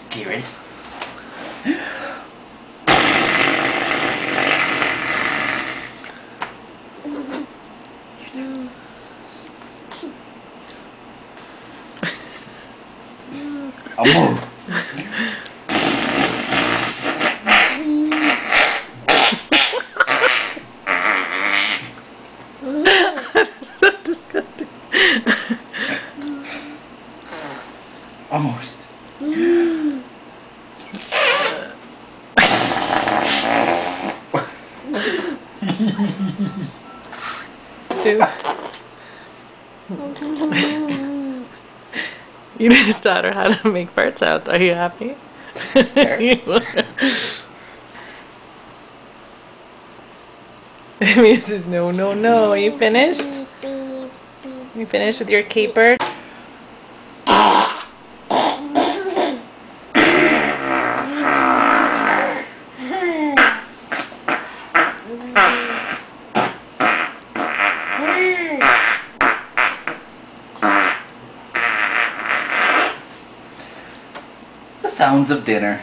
Okay, ready? Almost. That's so disgusting. Almost. Stu. You just taught her how to make fart sounds. Are you happy? Mrs. No, no, no. Are you finished? You finished with your caper? The sounds of dinner.